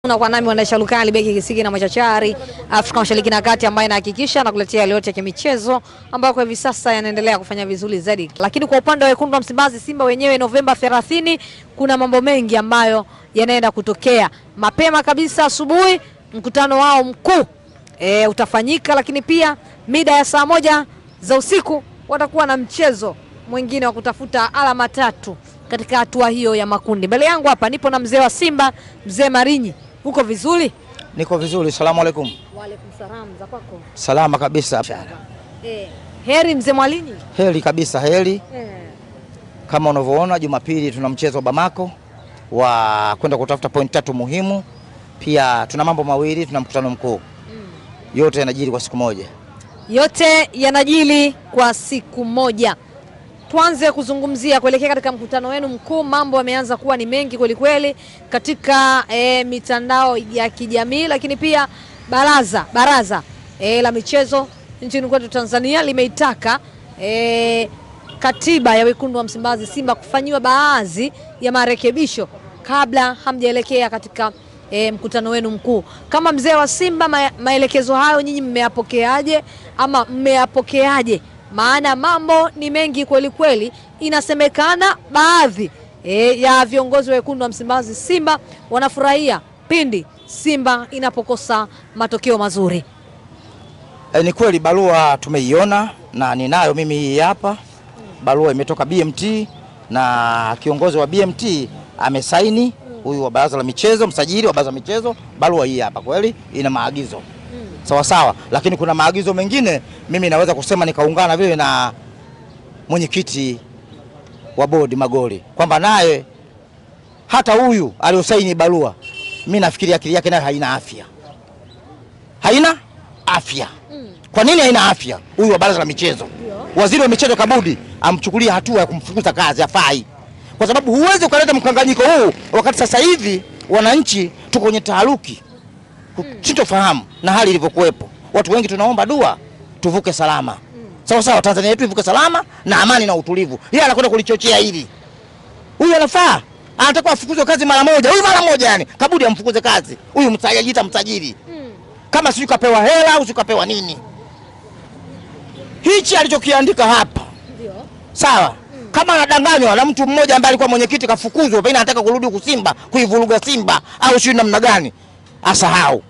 Kwa nami Wanaisha Lukali, beki Kisiki na Machachari, Afrika Mashariki na Kati, ambaye inahakikisha na kuletea yale yote ya michezo ambayo kwa hivi sasa yanaendelea kufanya vizuri zaidi. Lakini kwa upande wa wekundu wa Msimbazi Simba wenyewe, Novemba 30 kuna mambo mengi ambayo yanaenda kutokea. Mapema kabisa asubuhi mkutano wao mkuu utafanyika, lakini pia mida ya saa 1 za usiku watakuwa na mchezo mwingine wa kutafuta alama 3 katika hatua hiyo ya makundi. Mbele yangu hapa nipo na mzee wa Simba, mzee Marinyi. Uko vizuri? Niko vizuri. Asalamu alaykum. Wa alaykum salaam. Za kwako? Salama kabisa. Heri mzee Marinyi? Heri kabisa, heri. Kama unavyoona Jumapili tuna mchezo wa Bamako wa kwenda kutafuta point 3 muhimu. Pia tuna mambo mawili, tuna mkutano mkuu. Yote yanajiri kwa siku moja. Yote yanajiri kwa siku moja. Tuanze kuzungumzia kuelekea katika mkutano wenu mkuu. Mambo yameanza kuwa ni mengi kweli kweli katika mitandao ya kijamii, lakini pia baraza la michezo nchini kwetu Tanzania limeitaka katiba ya wekundu wa Msimbazi Simba kufanyiwa baadhi ya marekebisho kabla hamjaelekea katika mkutano wenu mkuu. Kama mzee wa Simba, maelekezo hayo nyinyi mmeyapokeaje ama mmeyapokeaje? Maana mambo ni mengi kweli kweli. Inasemekana baadhi ya viongozi wa wekundu wa Msimbazi Simba wanafurahia pindi Simba inapokosa matokeo mazuri. Ni kweli barua tumeiona na ninayo mimi hii hapa. Barua imetoka BMT na kiongozi wa BMT amesaini, huyu wa baraza la michezo, msajili wa baraza la michezo. Barua hii hapa kweli ina maagizo. Sawa sawa, lakini kuna maagizo mengine mimi naweza kusema nikaungana vile na mwenyekiti wa bodi Magoli kwamba naye hata huyu aliosaini barua mimi nafikiri akili yake nayo haina afya. Haina afya. Kwa nini haina afya? Huyu wa baraza la michezo, waziri wa michezo Kabudi amchukulia hatua ya kumfukuza kazi, afai. Kwa sababu huwezi ukaleta mkanganyiko huu wakati sasa hivi wananchi tuko kwenye taharuki. Sitofahamu na hali ilivyokuepo. Watu wengi tunaomba dua tuvuke salama. Sawa sawa, Tanzania yetu ivuke salama na amani na utulivu. Yeye anakwenda kulichochea hili. Huyu anafaa, anataka afukuzwe kazi mara moja. Huyu mara moja yani. Kabudi amfukuze kazi. Huyu msajili. Kama sio kapewa hela au sio kapewa nini. Hichi alichokiandika hapa. Ndio. Sawa. Kama anadanganywa na mtu mmoja ambaye alikuwa mwenyekiti kafukuzwa, pengine anataka kurudi kusimba, kuivuruga Simba au sio namna gani? Asahau.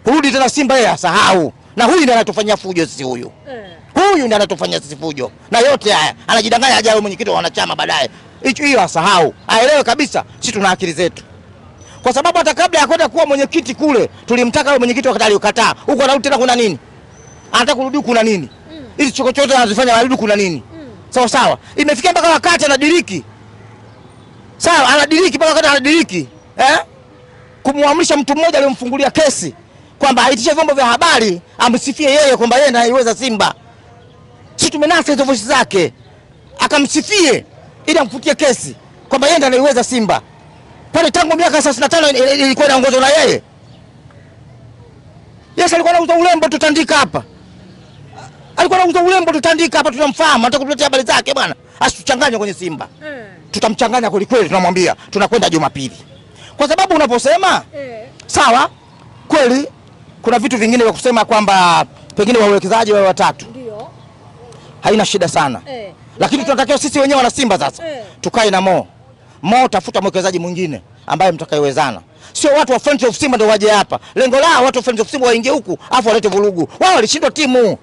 Kurudi tena Simba yeye asahau. Na huyu ndiye anatufanyia fujo sisi huyu. Huyu ndiye anatufanyia sisi fujo. Na yote haya anajidanganya ajaye mwenyekiti wa wanachama baadaye. Hiyo asahau. Aelewe kabisa sisi tuna akili zetu. Kwa sababu hata kabla ya kwenda kuwa mwenyekiti kule tulimtaka yule mwenyekiti wakati alikataa. Huko anarudi tena kuna nini? Anataka kurudi kuna nini? Hizi chokochote anazifanya arudi kuna nini? Sawa sawa. Imefikia mpaka wakati anadiriki. Sawa, anadiriki mpaka wakati anadiriki. Kumwamrisha mtu mmoja aliyomfungulia kesi kwamba aitishe vyombo vya habari amsifie yeye kwamba yeye ndiye anaiweza Simba. Sisi tumenasa hizo voice zake. Akamsifie ili amfutie kesi kwamba yeye ndiye anaiweza Simba. Pale tangu miaka 35 ilikuwa inaongozwa na yeye. Yes, alikuwa anauza urembo tutandika hapa. Alikuwa anauza urembo tutandika hapa, tunamfahamu, anataka kutuletea habari zake bwana. Asituchanganye kwenye Simba. Tutamchanganya kweli kweli, tunamwambia tunakwenda Jumapili. Kwa sababu unaposema sawa kweli kuna vitu vingine vya kusema kwamba pengine wawekezaji wao watatu. Ndio. Haina shida sana. Lakini tunatakiwa sisi wenyewe wana Simba sasa tukae na Mo tafuta mwekezaji mwingine ambaye mtakayewezana. Sio watu wa Friends of Simba ndio waje hapa. Lengo lao watu wa Friends of Simba waingie huku afu walete vurugu. Wao walishindwa timu.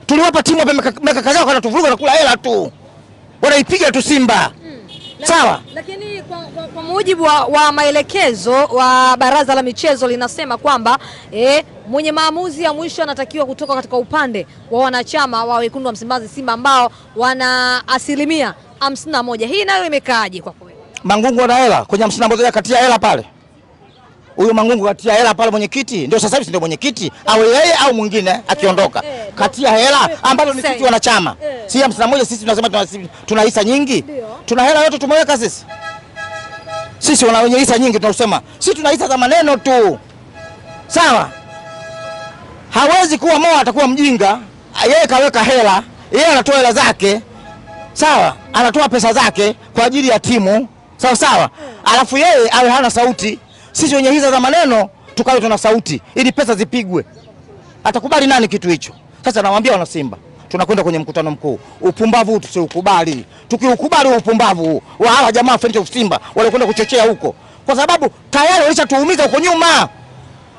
Tuliwapa timu hapa miaka kadhaa kwa tuvuruga na kula hela tu. Wanaipiga tu Simba. Sawa. Lakini kwa mujibu wa maelekezo wa baraza la michezo linasema kwamba mwenye maamuzi ya mwisho anatakiwa kutoka katika upande wa wanachama wa wekundu wa Msimbazi Simba ambao wana 51%. Hii nayo imekaaje kwa kweli? Mangungu ana hela kwenye 51 katia hela pale. Huyo Mangungu katia hela pale mwenyekiti, ndio sasa hivi ndio mwenyekiti au yeye au mwingine akiondoka. Katia hela ambazo ni sisi wanachama. Si 51 sisi tunasema tuna hisa nyingi. Tuna hela yote tumeweka sisi. Sisi wana wenye hisa nyingi tunasema. Sisi tuna hisa za maneno tu. Sawa? Hawezi kuwa Mo atakuwa mjinga. Yeye kaweka hela, yeye anatoa hela zake. Sawa? Anatoa pesa zake kwa ajili ya timu. Sawa sawa. Alafu yeye awe hana sauti. Sisi wenye hizo za maneno tukawe tuna sauti ili pesa zipigwe. Atakubali nani kitu hicho? Sasa nawaambia wana Simba, tunakwenda kwenye mkutano mkuu. Upumbavu tusiukubali. Tukiukubali upumbavu wa hawa jamaa Friends of Simba wale kwenda kuchochea huko, kwa sababu tayari walishatuumiza huko nyuma.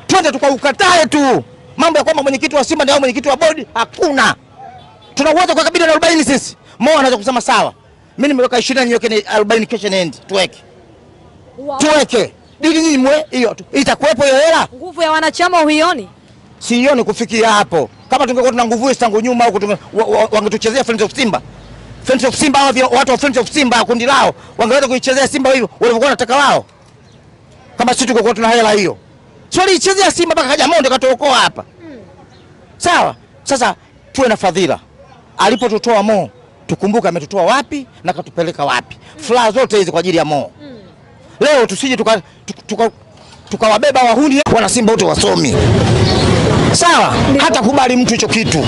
Twende tukaukatae tu. Mambo ya kwamba mwenyekiti wa Simba ndio mwenyekiti wa bodi, hakuna. Tuna uwezo kwa bilioni 40 sisi. Mo anaweza kusema sawa, mimi nimeweka 20 niweke 40 cash and end, tuweke. Tuweke. Dili nyinyi mwe hiyo tu. Itakuwepo hiyo hela? Nguvu ya wanachama huioni? Sioni kufikia hapo. Kama tungekuwa tuna nguvu hizo tangu nyuma huko wangetuchezea Friends of Simba. Friends of Simba watu wa Friends of Simba kundi lao wangeweza kuichezea Simba hivyo walivyokuwa wanataka wao. Kama sisi tungekuwa tuna hela hiyo. Sio alichezea Simba mpaka kaja Mondo katuokoa hapa. Sawa? Sasa tuwe na fadhila. Alipotutoa Mo, tukumbuke ametutoa wapi na katupeleka wapi. Furaha zote hizi kwa ajili ya Mo. Leo tusije tukawabeba wahuni wana Simba wote wasomi. Sawa? Hata kubali mtu hicho kitu.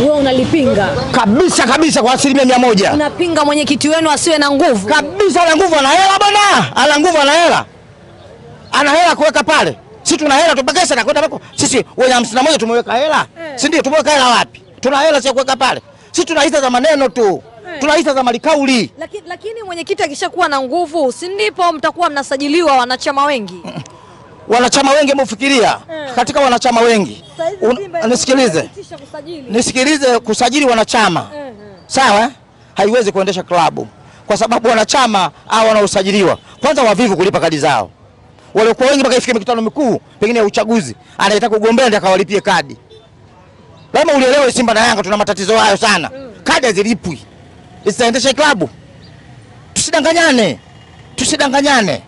Wewe unalipinga kabisa kwa 100%. Unapinga mwenyekiti wenu asiwe na nguvu? Kabisa, ana nguvu, ana hela bwana. Ana nguvu, ana hela. Ana hela kuweka pale. Sisi tuna hela tupakesha na kwenda bako. Sisi wenye 51 tumeweka hela. Si ndio? Tumeweka hela wapi? Tuna hela sio kuweka pale. Sisi tunahisa za maneno tu. Tunahisa za malikauli. Lakini mwenyekiti akishakuwa na nguvu, si ndipo mtakuwa mnasajiliwa wanachama wengi? Wanachama wengi mfikiria. Katika wanachama wengi. Nisikilize kusajili wanachama. Sawa? Haiwezi kuendesha klabu. Kwa sababu wanachama hao wanaosajiliwa kwanza wavivu kulipa kadi zao. Wale kwa wengi mpaka ifike mikutano mikuu pengine ya uchaguzi anataka kugombea ndio akawalipie kadi. Lazima ulielewe Simba na Yanga tuna matatizo hayo sana. Kadi hazilipwi. Isiendeshe klabu. Tusidanganyane.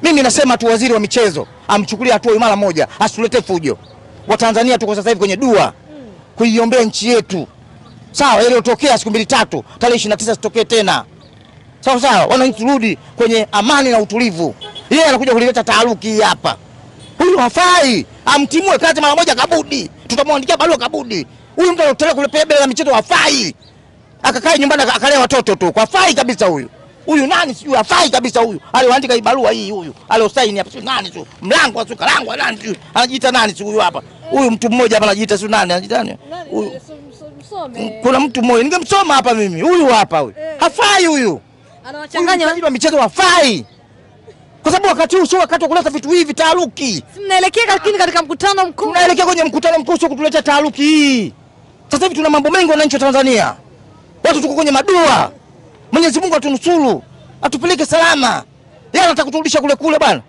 Mimi nasema tu waziri wa michezo amchukulie hatua mara moja, asitulete fujo. Watanzania tuko sasa hivi kwenye dua kuiombea nchi yetu. Sawa, ile iliyotokea siku 2-3, tarehe 29 sitokee tena. Sawa, wananchi turudi kwenye amani na utulivu. Yeye anakuja kuleta taharuki hapa. Huyu hafai, amtimue kazi mara moja Kabudi. Tutamwandikia barua Kabudi. Huyu mtu anataka kulepea bela michezo hafai. Akakae nyumbani akalea watoto tu. Kwa hafai kabisa huyu. Huyu nani sijui hafai kabisa huyu. Aliandika hii barua hii huyu. Aliosaini hapa sio nani tu. Mlango wa suka lango nani tu. Anajiita nani sio huyu hapa. Huyu mtu mmoja hapa anajiita sio nani, anajiita nani? Huyu. Kuna mtu mmoja ningemsoma hapa mimi. Huyu hapa huyu. Hafai huyu. Anawachanganya wa michezo hafai. Kwa sababu wakati huu sio wakati wa kuleta vitu hivi taharuki. Si mnaelekea lakini katika mkutano mkuu. Tunaelekea kwenye mkutano mkuu sio kutuleta taharuki hii. Sasa hivi tuna mambo mengi wananchi wa Tanzania. Watu tuko kwenye madua. Mwenyezi Mungu atunusuru, atupeleke salama. Yeye anataka kuturudisha kule bwana.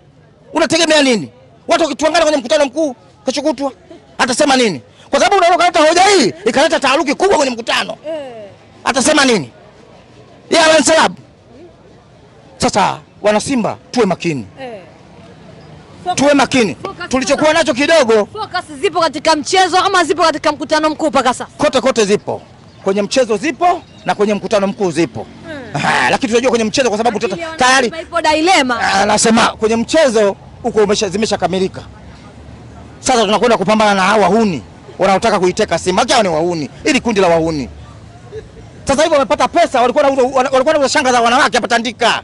Unategemea nini? Watu wakituangana kwenye mkutano mkuu kachokutwa atasema nini? Kwa sababu unaona kaleta hoja hii ikaleta taharuki kubwa kwenye mkutano. Atasema nini? Yeye anasalabu. Sasa wana Simba tuwe makini. Tuwe makini. Tulichokuwa nacho kidogo. Focus zipo katika mchezo ama zipo katika mkutano mkuu mpaka sasa? Kote zipo. Kwenye mchezo zipo na kwenye mkutano mkuu zipo. Lakini tunajua kwenye mchezo kwa sababu tayari ipo dilema. Anasema kwenye mchezo huko zimeshakamilika. Sasa tunakwenda kupambana na hawa wahuni wanaotaka kuiteka Simba. Hao ni wahuni. Ili kundi la wahuni. Sasa hivi wamepata pesa, walikuwa na shanga za wanawake hapa Tandika.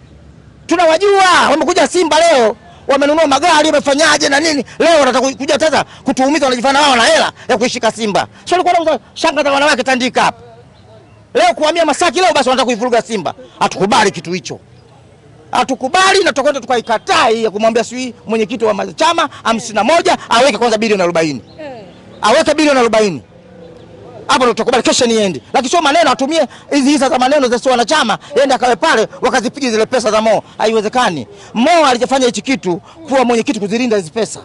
Tunawajua, wamekuja Simba leo, wamenunua magari, wamefanyaje na nini? Leo wanataka kuja sasa kutuumiza, wanajifanya wao na hela ya kuishika Simba. Sio walikuwa na shanga za wanawake Tandika hapa. Leo kuhamia Masaki leo basi wanataka kuivuruga Simba. Hatukubali kitu hicho. Hatukubali na tutakwenda tukaikataa hii ya kumwambia sisi mwenyekiti wa chama 51 aweke kwanza bilioni 40. Aweke bilioni 40. Hapo ndo tutakubali kesho niende. Lakini sio maneno atumie hizi za maneno za sio wanachama, yende akawe pale wakazipiga zile pesa za Mo. Haiwezekani. Mo alijafanya hichi kitu kuwa mwenyekiti kuzilinda hizi pesa.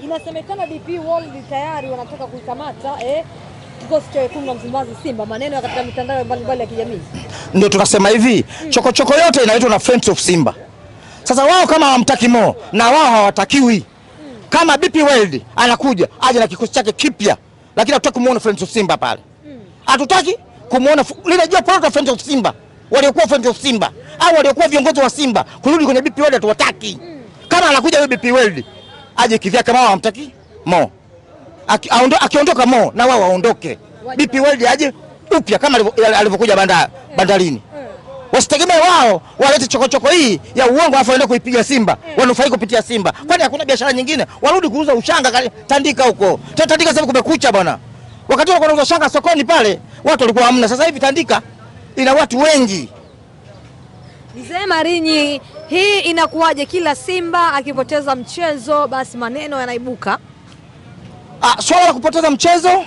Inasemekana DP World tayari wanataka kuikamata kikosi cha wekundu wa Msimbazi Simba, maneno katika mitandao mbalimbali ya kijamii. Ndio tunasema hivi, chokochoko yote inaitwa na Friends of Simba. Sasa wao kama hawamtaki Mo na wao hawatakiwi. Kama DP World anakuja aje na kikosi chake kipya. Lakini hatutaki kumuona Friends of Simba pale. Hatutaki kumuona lile jopo la Friends of Simba. Waliokuwa Friends of Simba au waliokuwa viongozi wa Simba kurudi kwenye BP World hatuwataki. Kama anakuja yule BP World aje kivya kama wao hamtaki Mo. Akiondoka Mo na wao waondoke. BP World aje upya kama alivyokuja bandarini. Wasitegemee wao walete chokochoko hii ya uongo afa waende kuipiga Simba. Wanufaika kupitia Simba. Kwani hakuna biashara nyingine? Warudi kuuza ushanga Tandika huko. Tandika sasa kumekucha bwana. Wakati wao wanauza ushanga sokoni pale, watu walikuwa hamna. Sasa hivi Tandika ina watu wengi. Mzee Marinyi, hii inakuwaje kila Simba akipoteza mchezo basi maneno yanaibuka? Swala la kupoteza mchezo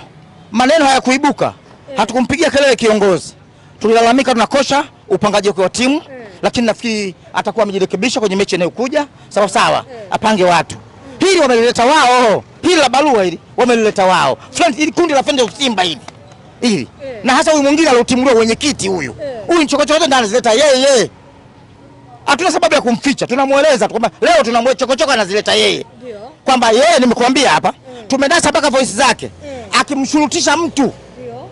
maneno hayakuibuka. Hatukumpigia kelele kiongozi. Tulilalamika tunakosha upangaji wa timu, lakini nafikiri atakuwa amejirekebisha kwenye mechi inayokuja. Sawa, apange watu. Hili wamelileta wao. Hili la barua hili wamelileta wao. Friend, hili kundi la Friends of Simba hili. Na hasa huyu mwingine alotimuliwa mwenyekiti huyu. Huyu chokochoko ndio anazileta yeye. Hatuna sababu ya kumficha. Tunamueleza kwamba leo tunamweka chokochoko anazileta yeye. Ndio. Kwamba yeye nimekuambia hapa, tumedasa mpaka voice zake. Akimshurutisha mtu. Ndio.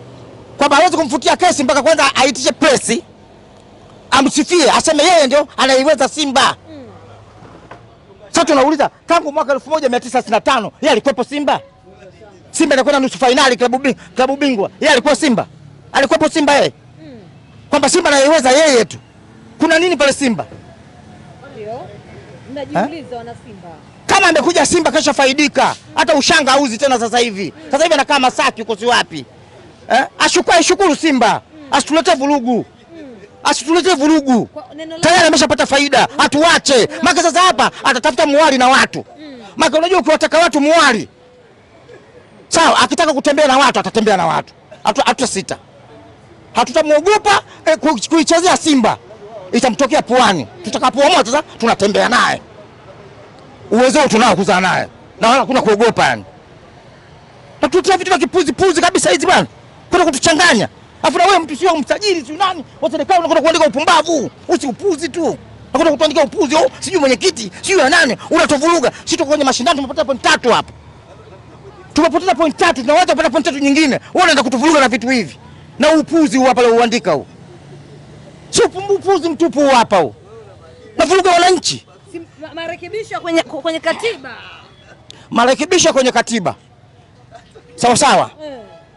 Kwamba hawezi kumfutia kesi mpaka kwanza aitishe press. Amsifie, aseme yeye ndio anaiweza Simba. Sasa tunauliza tangu mwaka 1965 yeye alikuwepo Simba? Simba inakwenda nusu finali klabu bingwa. Yeye alikuwa Simba? Alikuwepo Simba yeye? Kwamba Simba anaiweza yeye tu. Kuna nini pale Simba? Ndio. Mnajiuliza wana Simba. Kama amekuja Simba kesho faidika. Hata ushanga auzi tena sasa hivi. Sasa hivi anakaa Masaki uko si wapi? Ashukuru Simba. Asitulete vurugu. Asitulete vurugu. Tayari ameshapata faida. Atuache. Maka sasa hapa atatafuta muwali na watu. Maka unajua ukiwataka watu muwali. Sawa, akitaka kutembea na watu atatembea na watu. Hatutasita. Hatutamuogopa kuichezea Simba. Itamtokea puani. Tutakapoamua sasa tunatembea naye. Uwezo tunao kuzaa naye. Na wala kuna kuogopa yani. Na tutia vitu vya kipuzi kabisa hizi bwana. Kuna kutuchanganya. Afu na wewe mtu sio msajili sio nani? Wa serikali unakwenda kuandika upumbavu. Usiupuzi tu. Unakwenda kuandika upuzi sijui mwenyekiti, sijui nani. Unatovuruga. Sisi tuko kwenye mashindano tumepata point 3 hapa. Tumepoteza point 3 tunaweza kupata point 3 nyingine. Wewe unaenda kutuvuruga na vitu hivi. Na upuzi huu hapa leo uandika huu. Sio upuzi mtupu hapa huu. Navuruga wananchi. Marekebisho kwenye katiba. Marekebisho kwenye katiba. Sawa.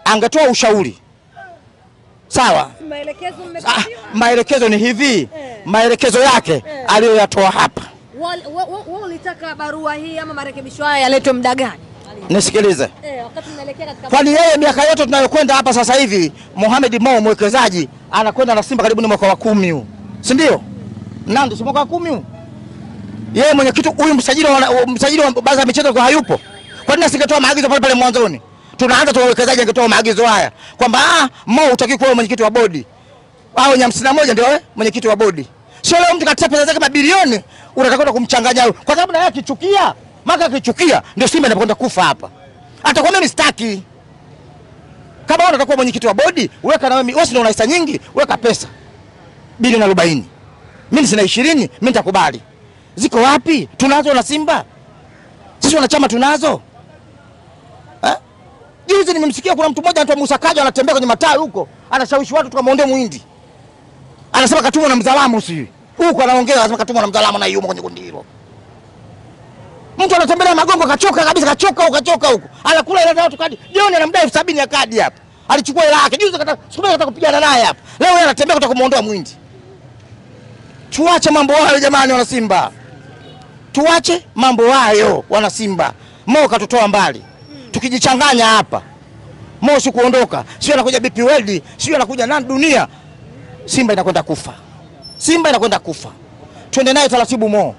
Angetoa ushauri. Sawa. Maelekezo mmepatiwa. Maelekezo ni hivi. Maelekezo yake aliyoyatoa hapa. Wao ulitaka barua hii ama marekebisho haya yaletwe muda gani? Nisikilize. Wakati tunaelekea katika kwani yeye miaka yote tunayokwenda hapa sasa hivi Mohamed Mo mwekezaji anakwenda na Simba karibu ni mwaka wa 10 huu. Si ndio? Nando si mwaka wa 10 huu. Yeye mwenyekiti huyu msajili wa baadhi ya michezo kwa hayupo. Kwa nini asingetoa maagizo pale mwanzoni? Tunaanza tu wawekezaji angetoa maagizo haya kwamba Mo utaki kuwa mwenyekiti wa bodi. Au 51 ndio mwenyekiti wa bodi. Sio leo mtu katia pesa zake mabilioni unataka kumchanganya huyo. Kwa sababu na yeye akichukia, maka akichukia ndio Simba inakwenda kufa hapa. Hata kwa mimi sitaki. Kama wewe unataka kuwa mwenyekiti wa bodi, weka na wewe ndio una hisa nyingi, weka pesa. Bilioni 40. Mimi sina 20, mimi nitakubali. Ziko wapi? Tunazo na Simba. Sisi wanachama tunazo. Juzi nimemsikia kuna mtu mmoja anaitwa Musa Kaja anatembea kwenye mataa huko, anashawishi watu tukamwondoe Muhindi. Anasema katumwa na mzalamu sisi. Huko anaongea anasema katumwa na mzalamu na yumo kwenye kundi hilo. Mtu anatembelea Magongo kachoka kabisa, kachoka huko. Anakula ile watu kadi. Jioni anamdai 70 ya kadi hapa. Alichukua hela yake. Juzi kataka kupigana naye hapa. Leo yeye anatembea kutaka kumuondoa Muhindi. Tuache mambo hayo jamani wana Simba. Tuache mambo hayo wana Simba. Mo katutoa mbali. Tukijichanganya hapa. Mo si kuondoka. Sio anakuja BP World, sio anakuja nani dunia. Simba inakwenda kufa. Simba inakwenda kufa. Twende naye taratibu Mo.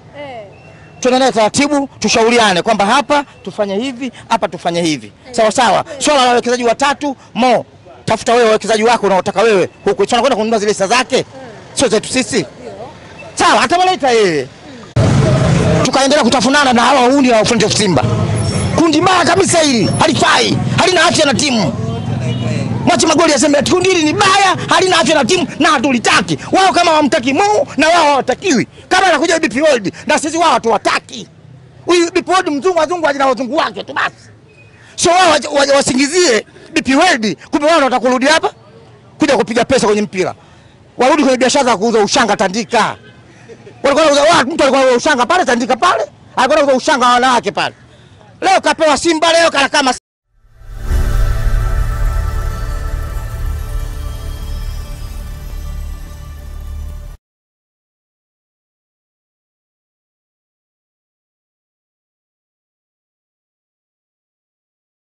Twende naye taratibu, tushauriane kwamba hapa tufanye hivi, hapa tufanye hivi. Sawa. Swala la wawekezaji watatu, Mo, tafuta wewe wawekezaji wako unaotaka wewe. Huko tunakwenda kununua zile hisa zake. Sio zetu sisi. Sawa, atamleta yeye. Tukaendelea kutafunana na hawa hundi wa Friends of Simba. Kundi baya kabisa hili, halifai, halina afya na timu. Mwachi Magoli aseme ati kundi hili ni baya, halina afya na timu na hatulitaki. Wao kama wamtaki Mo na wao hawatakiwi. Kama anakuja BP World na sisi wao hatuwataki. Huyu BP World mzungu wazungu ajina wazungu wake tu basi. Sio wao wasingizie BP World kumbe wao wanataka kurudi hapa kuja kupiga pesa kwenye mpira. Warudi kwenye biashara za kuuza ushanga Tandika. Walikuwa wanauza mtu alikuwa anauza ushanga pale Tandika pale. Alikuwa anauza ushanga wanawake pale. Leo kapewa Simba leo kana kama